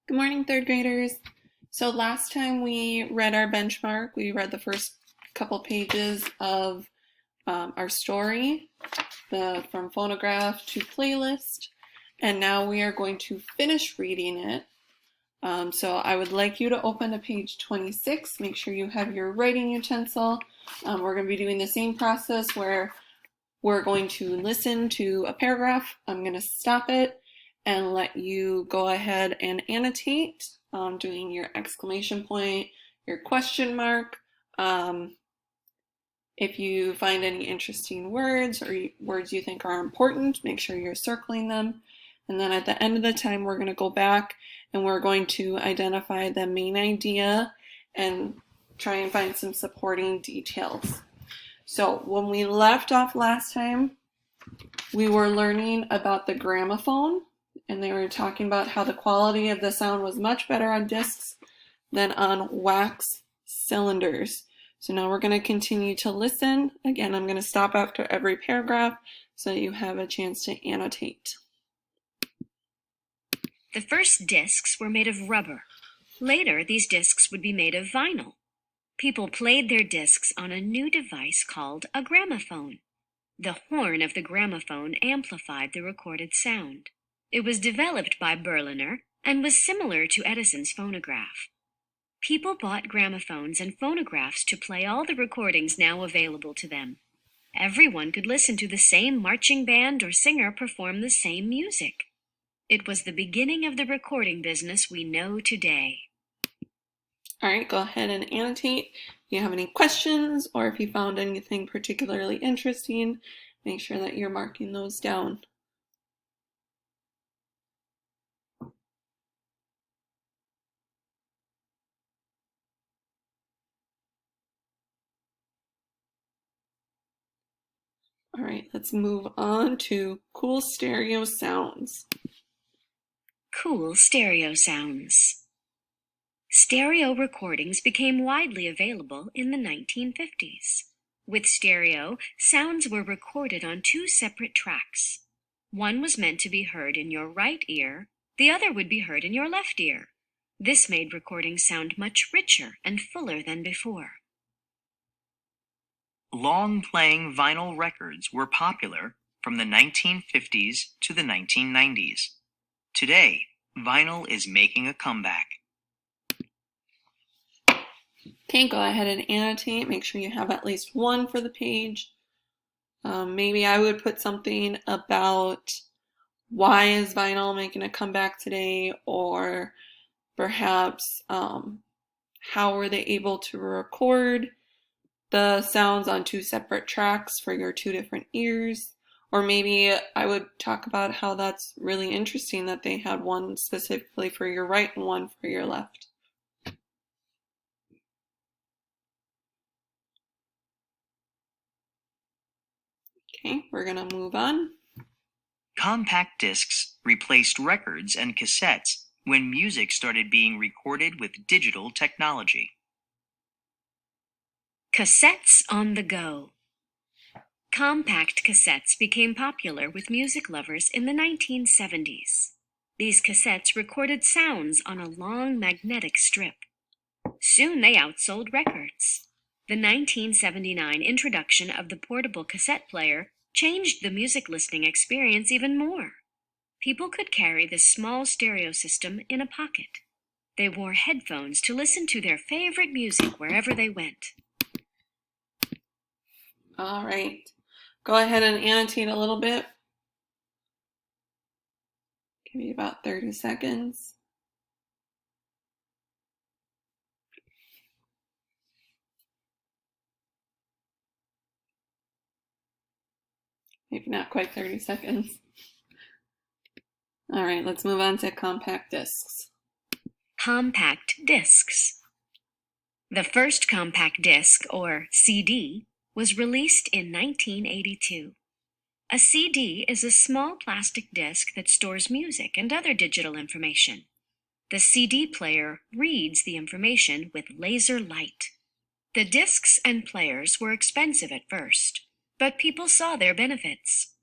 Good morning, third graders. So last time we read our benchmark, we read the first couple pages of our story, from Phonograph to playlist, and now we are going to finish reading it. So I would like you to open to page 26. Make sure you have your writing utensil. We're going to be doing the same process where we're going to listen to a paragraph. I'm going to stop it and let you go ahead and annotate, doing your exclamation point, your question mark. If you find any interesting words or words you think are important, make sure you're circling them. And then at the end of the time, we're going to go back and we're going to identify the main idea and try and find some supporting details. So when we left off last time, we were learning about the gramophone, and they were talking about how the quality of the sound was much better on discs than on wax cylinders. So now we're going to continue to listen. Again, I'm going to stop after every paragraph so that you have a chance to annotate. The first discs were made of rubber. Later, these discs would be made of vinyl. People played their discs on a new device called a gramophone. The horn of the gramophone amplified the recorded sound. It was developed by Berliner and was similar to Edison's phonograph. People bought gramophones and phonographs to play all the recordings now available to them. Everyone could listen to the same marching band or singer perform the same music. It was the beginning of the recording business we know today. All right, go ahead and annotate. If you have any questions or if you found anything particularly interesting, make sure that you're marking those down. All right, let's move on to cool stereo sounds. Cool stereo sounds. Stereo recordings became widely available in the 1950s. With stereo, sounds were recorded on two separate tracks. One was meant to be heard in your right ear, the other would be heard in your left ear. This made recordings sound much richer and fuller than before. Long-playing vinyl records were popular from the 1950s to the 1990s. Today, vinyl is making a comeback. Okay, go ahead and annotate. Make sure you have at least one for the page. Maybe I would put something about why is vinyl making a comeback today, or perhaps how were they able to record the sounds on two separate tracks for your two different ears. Or maybe I would talk about how that's really interesting that they had one specifically for your right and one for your left. Okay, we're going to move on. Compact discs replaced records and cassettes when music started being recorded with digital technology. Cassettes on the go. Compact cassettes became popular with music lovers in the 1970s. These cassettes recorded sounds on a long magnetic strip. Soon they outsold records. The 1979 introduction of the portable cassette player changed the music listening experience even more. People could carry this small stereo system in a pocket. They wore headphones to listen to their favorite music wherever they went. All right, go ahead and annotate a little bit. Give me about 30 seconds. Maybe not quite 30 seconds. All right, let's move on to compact discs. Compact discs. The first compact disc, or CD, was released in 1982. A CD is a small plastic disc that stores music and other digital information. The CD player reads the information with laser light. The discs and players were expensive at first, but people saw their benefits.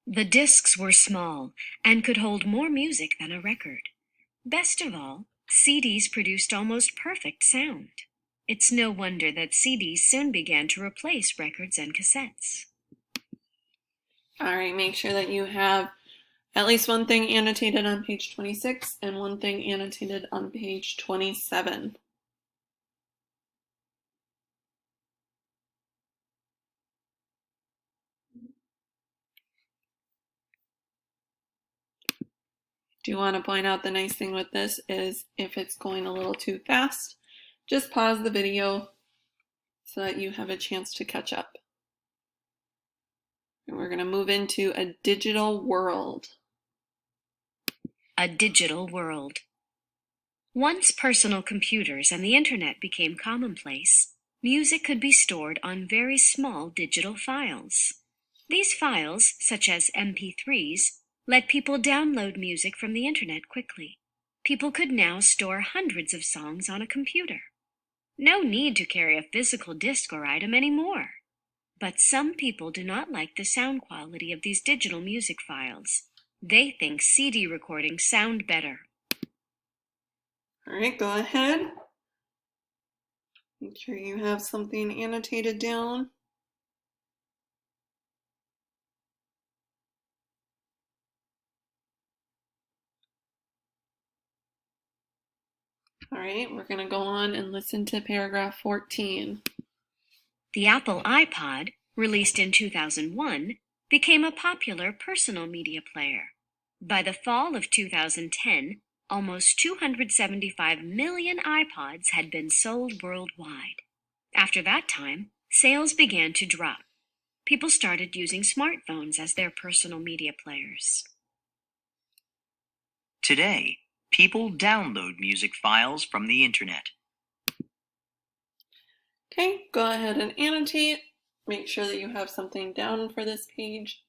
The discs were small and could hold more music than a record. Best of all, CDs produced almost perfect sound. It's no wonder that CDs soon began to replace records and cassettes. All right, make sure that you have at least one thing annotated on page 26 and one thing annotated on page 27. Do want to point out the nice thing with this is if it's going a little too fast, just pause the video so that you have a chance to catch up. And we're going to move into a digital world. A digital world. Once personal computers and the internet became commonplace, music could be stored on very small digital files. These files, such as MP3s, let people download music from the internet quickly. People could now store hundreds of songs on a computer. No need to carry a physical disc or item anymore. But some people do not like the sound quality of these digital music files. They think CD recordings sound better. All right, go ahead. Make sure you have something annotated down. All right, we're going to go on and listen to paragraph 14. The Apple iPod, released in 2001, became a popular personal media player. By the fall of 2010, almost 275 million iPods had been sold worldwide. After that time, sales began to drop. People started using smartphones as their personal media players. Today, people download music files from the internet. Okay, go ahead and annotate. Make sure that you have something down for this page.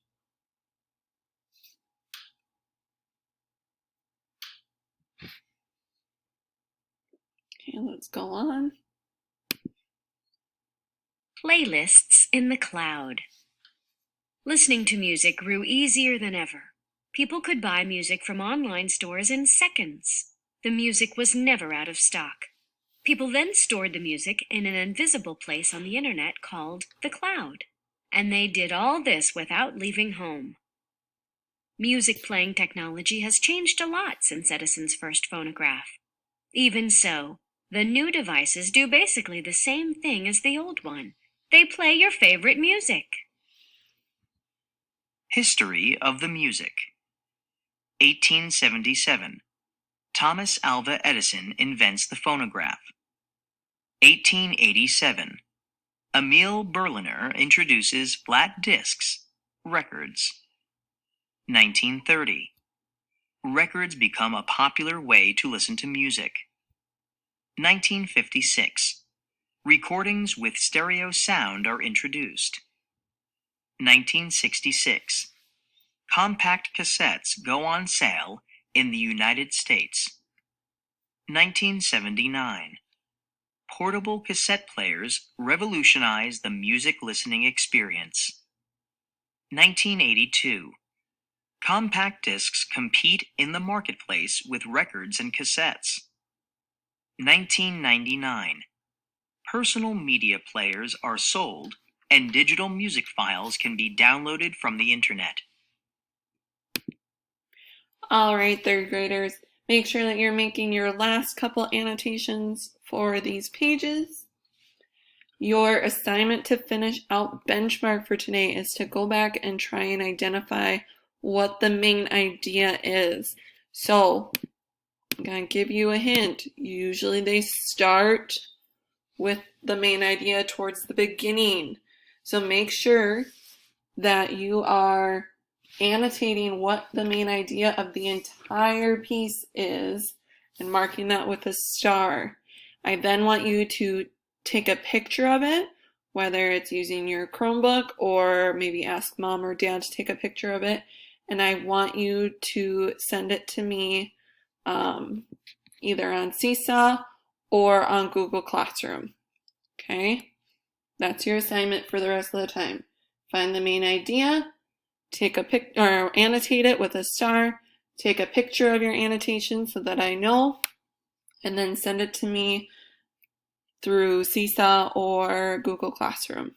Okay, let's go on. Playlists in the cloud. Listening to music grew easier than ever. People could buy music from online stores in seconds. The music was never out of stock. People then stored the music in an invisible place on the internet called the cloud. And they did all this without leaving home. Music playing technology has changed a lot since Edison's first phonograph. Even so, the new devices do basically the same thing as the old one. They play your favorite music. History of the music. 1877. Thomas Alva Edison invents the phonograph. 1887. Emil Berliner introduces flat discs, records. 1930. Records become a popular way to listen to music. 1956. Recordings with stereo sound are introduced. 1966. Compact cassettes go on sale in the United States. 1979. Portable cassette players revolutionize the music listening experience. 1982. Compact discs compete in the marketplace with records and cassettes. 1999. Personal media players are sold and digital music files can be downloaded from the internet. All right, third graders, make sure that you're making your last couple annotations for these pages. Your assignment to finish out benchmark for today is to go back and try and identify what the main idea is. So, I'm going to give you a hint. Usually they start with the main idea towards the beginning. So make sure that you are annotating what the main idea of the entire piece is and marking that with a star. I then want you to take a picture of it, whether it's using your Chromebook or maybe ask mom or dad to take a picture of it, and I want you to send it to me either on Seesaw or on Google Classroom. Okay, that's your assignment for the rest of the time. Find the main idea, take a pic or annotate it with a star, take a picture of your annotation so that I know, and then send it to me through Seesaw or Google Classroom.